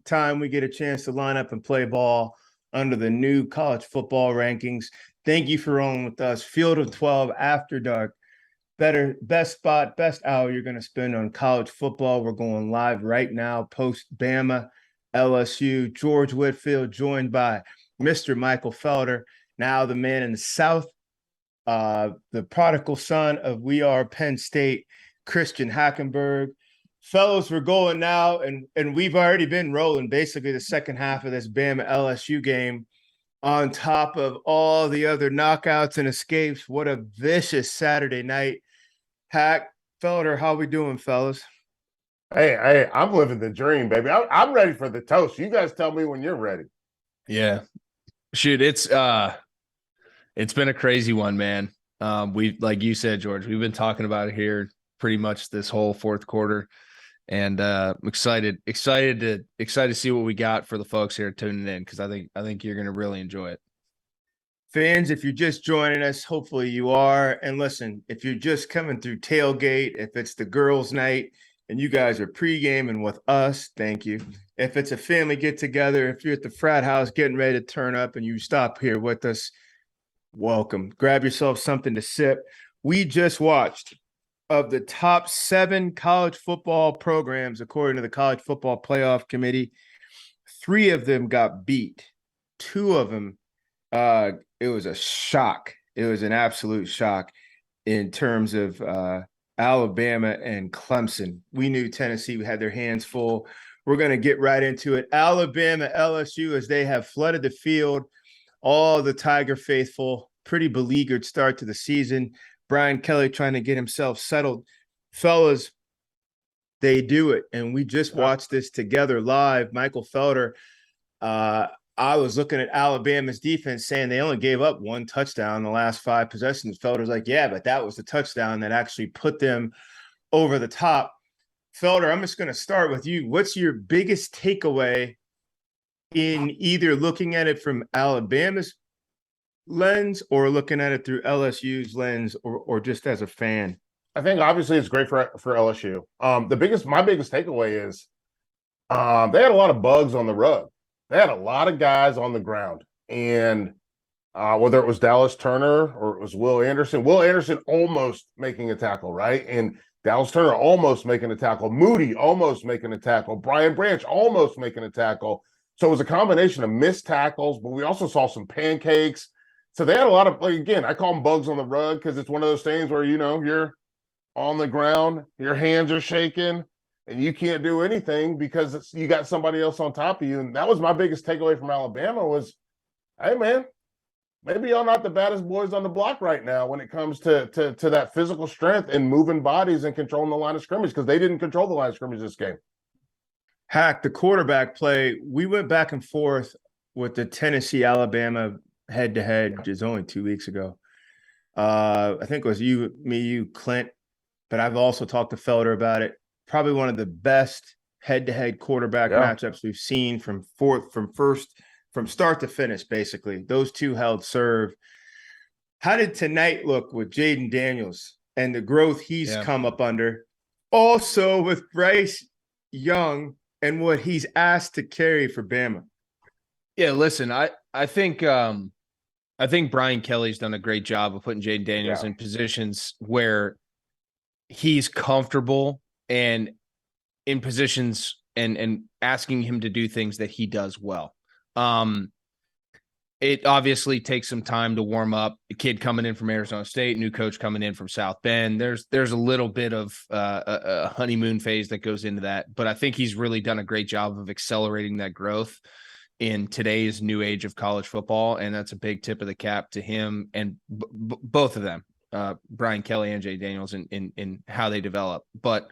time we get a chance to line up and play ball under the new college football rankings. Thank you for rolling with us. Field of 12 after dark. Best spot, best hour you're going to spend on college football. We're going live right now, post Bama, LSU. George Whitfield joined by Mr. Michael Felder, now the man in the South, the prodigal son of We Are Penn State, Christian Hackenberg. Fellows, we're going now, and we've already been rolling basically the second half of this Bama LSU game on top of all the other knockouts and escapes. What a vicious Saturday night. Hack, Felder, how we doing, fellas? Hey, I'm living the dream, baby. I'm ready for the toast. You guys tell me when you're ready. Yeah. Shoot, it's been a crazy one, man. We, like you said, George, we've been talking about it here pretty much this whole fourth quarter. And I'm excited to see what we got for the folks here tuning in, because I think you're going to really enjoy it. Fans, if you're just joining us, hopefully you are. And listen, if you're just coming through tailgate, if it's the girls' night and you guys are pre-gaming with us, thank you. If it's a family get-together, if you're at the frat house getting ready to turn up and you stop here with us, welcome. Grab yourself something to sip. We just watched of the top 7 college football programs, according to the College Football Playoff Committee. 3 of them got beat. 2 of them, it was a shock. It was an absolute shock in terms of Alabama and Clemson. We knew Tennessee had their hands full. We're going to get right into it. Alabama, LSU, as they have flooded the field. All the Tiger faithful, pretty beleaguered start to the season. Brian Kelly trying to get himself settled. Fellas, they do it. And we just watched this together live. Michael Felder, I was looking at Alabama's defense saying they only gave up 1 touchdown in the last 5 possessions. Felder's like, yeah, but that was the touchdown that actually put them over the top. Felder, I'm just going to start with you. What's your biggest takeaway in either looking at it from Alabama's lens or looking at it through LSU's lens, or just as a fan? I think obviously it's great for LSU. My biggest takeaway is they had a lot of bugs on the rug. They had a lot of guys on the ground, and whether it was Dallas Turner or it was Will Anderson almost making a tackle, right? And Dallas Turner almost making a tackle, Moody almost making a tackle, Brian Branch almost making a tackle. So it was a combination of missed tackles, but we also saw some pancakes. So they had a lot of, like, again, I call them bugs on the rug because it's one of those things where, you're on the ground, your hands are shaking, and you can't do anything because you got somebody else on top of you. And that was my biggest takeaway from Alabama was, hey, man, maybe y'all not the baddest boys on the block right now when it comes to that physical strength and moving bodies and controlling the line of scrimmage, because they didn't control the line of scrimmage this game. Hack, the quarterback play, we went back and forth with the Tennessee-Alabama head-to-head just only 2 weeks ago. I think it was you, Clint, but I've also talked to Felder about it. Probably one of the best head-to-head quarterback matchups we've seen from start to finish, basically. Those two held serve. How did tonight look with Jaden Daniels and the growth he's come up under? Also with Bryce Young and what he's asked to carry for Bama. Yeah, listen, I think Brian Kelly's done a great job of putting Jaden Daniels in positions where he's comfortable and in positions and asking him to do things that he does well. It obviously takes some time to warm up. A kid coming in from Arizona State, new coach coming in from South Bend. There's a little bit of a honeymoon phase that goes into that, but I think he's really done a great job of accelerating that growth in today's new age of college football, and that's a big tip of the cap to him and both of them, Brian Kelly and Jay Daniels, in how they develop. But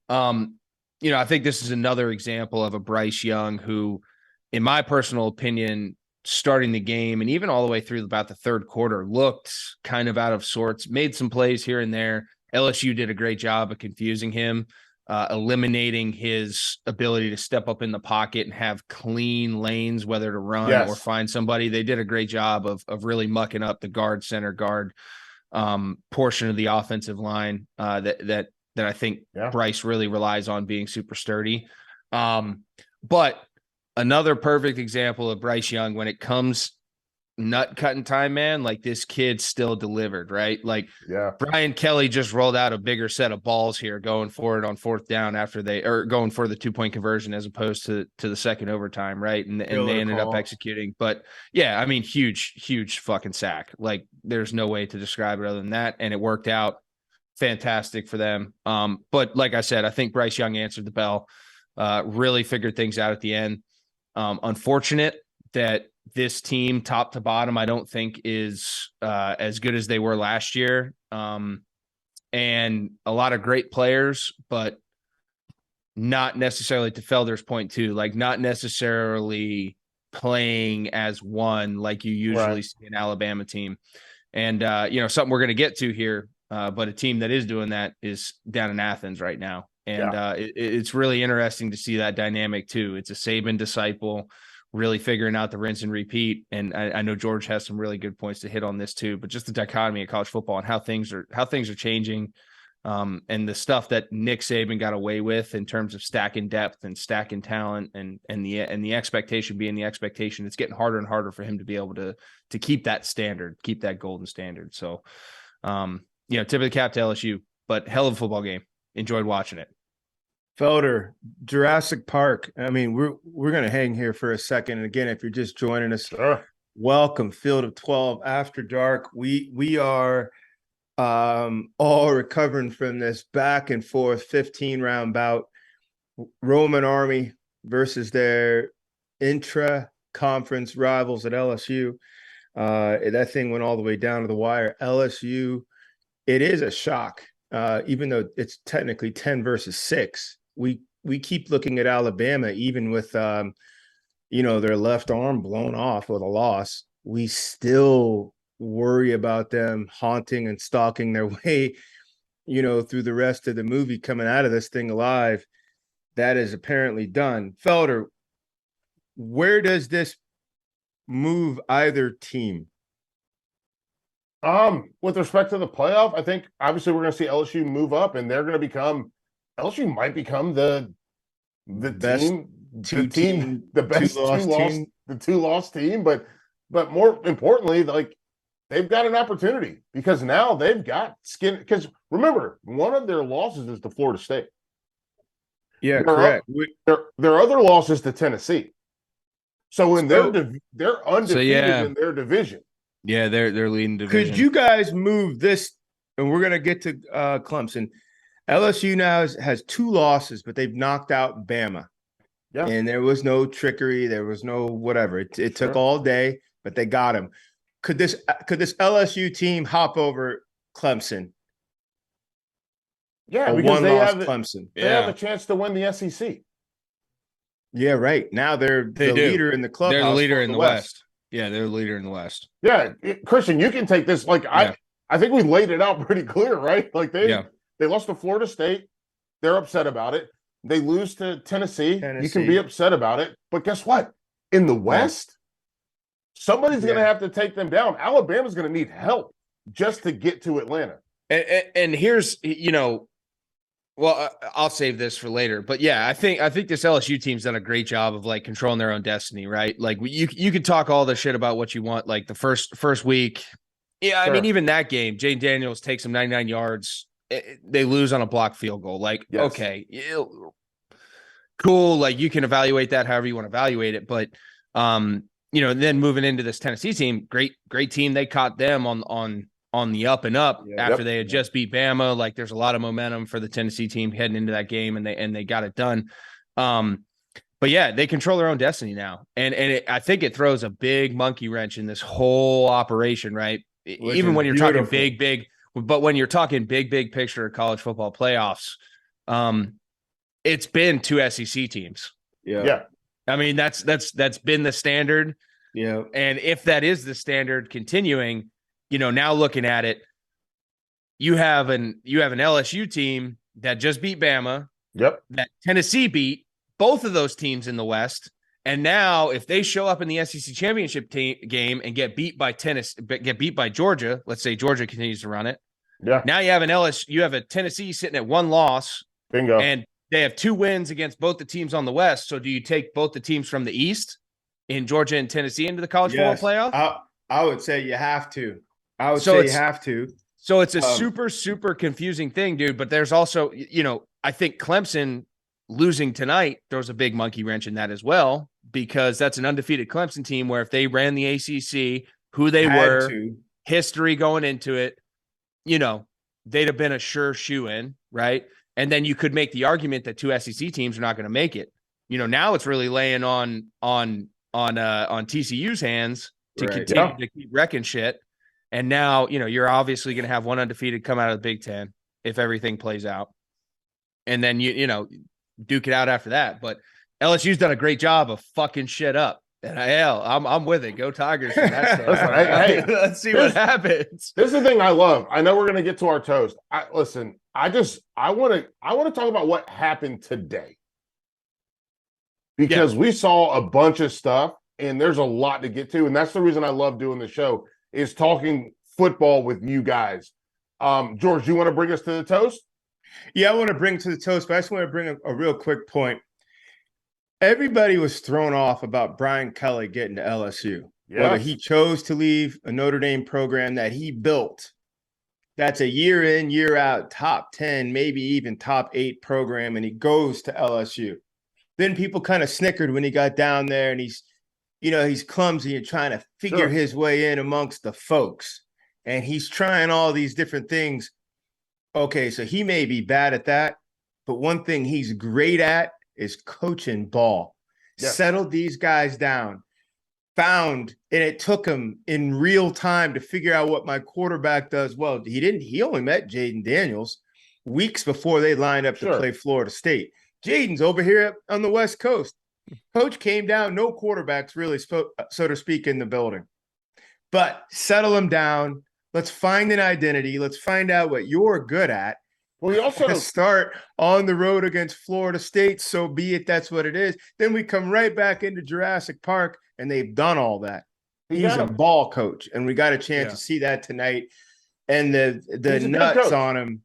I think this is another example of a Bryce Young who, in my personal opinion, starting the game and even all the way through about the third quarter, looked kind of out of sorts, made some plays here and there. LSU did a great job of confusing him, eliminating his ability to step up in the pocket and have clean lanes, whether to run or find somebody. They did a great job of really mucking up the center guard portion of the offensive line that I think Bryce really relies on being super sturdy. But another perfect example of Bryce Young when it comes nut cutting time, man. Like this kid still delivered, right? Like Yeah. Brian Kelly just rolled out a bigger set of balls here going for it on fourth down after they or going for the 2-point conversion as opposed to the second overtime, right? And they ended up executing. But yeah, I mean, huge fucking sack. Like there's no way to describe it other than that. And it worked out fantastic for them. But like I said, I think Bryce Young answered the bell, really figured things out at the end. Unfortunate that this team, top to bottom, I don't think is as good as they were last year. And a lot of great players, but not necessarily, to Felder's point too, like not necessarily playing as one like you usually see an Alabama team. And something we're going to get to here, but a team that is doing that is down in Athens right now. And it's really interesting to see that dynamic too. It's a Saban disciple, really figuring out the rinse and repeat. And I know George has some really good points to hit on this too, but just the dichotomy of college football and how things are changing. And the stuff that Nick Saban got away with in terms of stacking depth and stacking talent and the expectation being the expectation, it's getting harder and harder for him to be able to keep that standard, keep that golden standard. So, tip of the cap to LSU, but hell of a football game. Enjoyed watching it. Felder, Jurassic Park. I mean, we're going to hang here for a second. And again, if you're just joining us, welcome. Field of 12 After Dark. We are all recovering from this back and forth 15-round bout. Roman Army versus their intra-conference rivals at LSU. That thing went all the way down to the wire. LSU, it is a shock, even though it's technically 10 versus 6. We keep looking at Alabama, even with their left arm blown off with a loss. We still worry about them haunting and stalking their way, through the rest of the movie, coming out of this thing alive. That is apparently done. Felder, where does this move either team? With respect to the playoff, I think obviously we're going to see LSU move up, and they're going to LSU might become the best two-loss team, but more importantly, like they've got an opportunity because now they've got skin. Because remember, one of their losses is to Florida State. Yeah, correct. Their other loss is to Tennessee. So they're undefeated in their division. Yeah, they're leading division. Could you guys move this? And we're gonna get to Clemson. LSU now has 2 losses, but they've knocked out Bama. Yeah, and there was no trickery. There was no whatever. It took all day, but they got him. Could this LSU team hop over Clemson? Yeah, because they have a chance to win the SEC. Yeah, right. Now they're the leader in the clubhouse. They're the leader in the West. Yeah, they're the leader in the West. Yeah, Christian, you can take this. Like I think we laid it out pretty clear, right? Like they lost to Florida State. They're upset about it. They lose to Tennessee. You can be upset about it. But guess what? In the West, somebody's going to have to take them down. Alabama's going to need help just to get to Atlanta. And here's, I'll save this for later. But yeah, I think this LSU team's done a great job of like controlling their own destiny, right? Like you can talk all the shit about what you want, like the first week. Yeah, I mean, even that game, Jane Daniels takes them 99 yards. They lose on a blocked field goal. Like, okay, cool. Like you can evaluate that however you want to evaluate it. But, then moving into this Tennessee team, great team. They caught them on the up and up after they had just beat Bama. Like there's a lot of momentum for the Tennessee team heading into that game, and they got it done. But yeah, they control their own destiny now. And I think it throws a big monkey wrench in this whole operation, right? Even when you're talking big, but when you're talking big picture of college football playoffs, it's been 2 SEC teams. Yeah. I mean, that's been the standard. Yeah. And if that is the standard continuing, now looking at it, you have an LSU team that just beat Bama. Yep. That Tennessee beat both of those teams in the West. And now if they show up in the SEC championship game and get beat by Georgia, let's say Georgia continues to run it. Yeah. Now you have a Tennessee sitting at 1 loss. Bingo. And they have 2 wins against both the teams on the West. So do you take both the teams from the East in Georgia and Tennessee into the college football playoff? I would say you have to. I would So say it's- you have to. So it's a super confusing thing, dude. But there's also, I think Clemson losing tonight throws a big monkey wrench in that as well, because that's an undefeated Clemson team where if they ran the ACC, who they were, history going into it, they'd have been a sure shoe in, right? And then you could make the argument that 2 SEC teams are not going to make it. Now it's really laying on TCU's hands to continue to keep wrecking shit. And now, you're obviously going to have one undefeated come out of the Big Ten if everything plays out. And then, duke it out after that. But LSU's done a great job of fucking shit up. And I'm with it. Go Tigers. From that Listen, let's see what happens. This is the thing I love. I know we're going to get to our toast. I want to talk about what happened today, because we saw a bunch of stuff and there's a lot to get to. And that's the reason I love doing the show, is talking football with you guys. George, you want to bring us to the toast? Yeah, I want to bring to the toast, but I just want to bring a real quick point. Everybody was thrown off about Brian Kelly getting to LSU. Yes. Whether he chose to leave a Notre Dame program that he built, that's a year in, year out, top 10, maybe even top 8 program, and he goes to LSU. Then people kind of snickered when he got down there, and he's clumsy and trying to figure his way in amongst the folks. And he's trying all these different things. Okay, so he may be bad at that, but one thing he's great at is coaching ball. Yes. Settled these guys down, and it took him in real time to figure out what my quarterback does well. He only met Jaden Daniels weeks before they lined up to play Florida State. Jaden's over here on the West Coast. Coach came down, no quarterbacks really, so to speak, in the building. But settle him down. Let's find an identity. Let's find out what you're good at. Well, we also start on the road against Florida State, so be it. That's what it is. Then we come right back into Jurassic Park, and they've done all that. He's a ball coach, and we got a chance to see that tonight. And the nuts on him.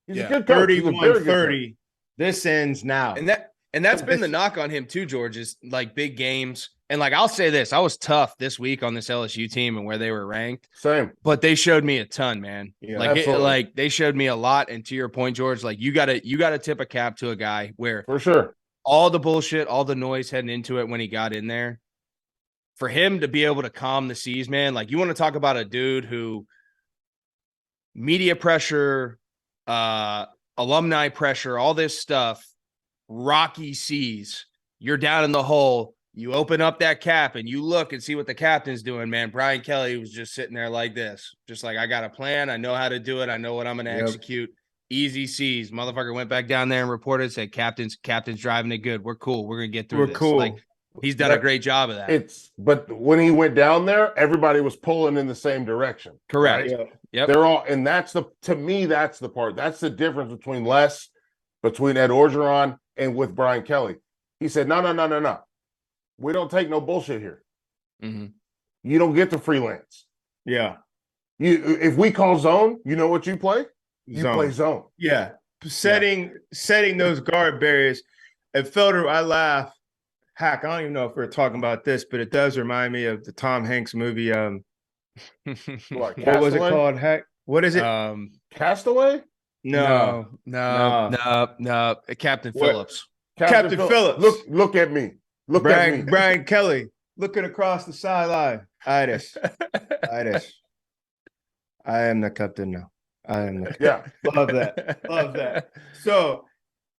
He's a good coach. 31-30. This ends now. And that's been the knock on him too, George, is like big games. And like, I'll say this, I was tough this week on this LSU team and where they were ranked. Same. But they showed me a ton, man. Yeah, they showed me a lot. And to your point, George, like you gotta tip a cap to a guy where for sure all the bullshit, all the noise heading into it when he got in there, for him to be able to calm the seas, man. Like, you want to talk about a dude who media pressure, alumni pressure, all this stuff, rocky seas. You're down in the hole. You open up that cap and you look and see what the captain's doing, man. Brian Kelly was just sitting there like this. Just like, I got a plan. I know how to do it. I know what I'm going to execute. Easy seas. Motherfucker went back down there and reported, said, Captain's driving it good. We're cool. We're going to get through this. Cool. Like, he's done a great job of that. But when he went down there, everybody was pulling in the same direction. Correct. Right? Yep. They're all, and to me, that's the part. That's the difference between Ed Orgeron and with Brian Kelly. He said, no. We don't take no bullshit here. Mm-hmm. You don't get to freelance. Yeah. If we call zone, you know what you play? You play zone. Yeah. Setting those guard barriers. And Felder, I laugh. Hack, I don't even know if we're talking about this, but it does remind me of the Tom Hanks movie. What was it called? Hack? What is it? Castaway? No. Captain Phillips. Captain Phillips. Look at me. Brian Kelly looking across the sideline. Itis. I am the captain now. I am the yeah. Love that. So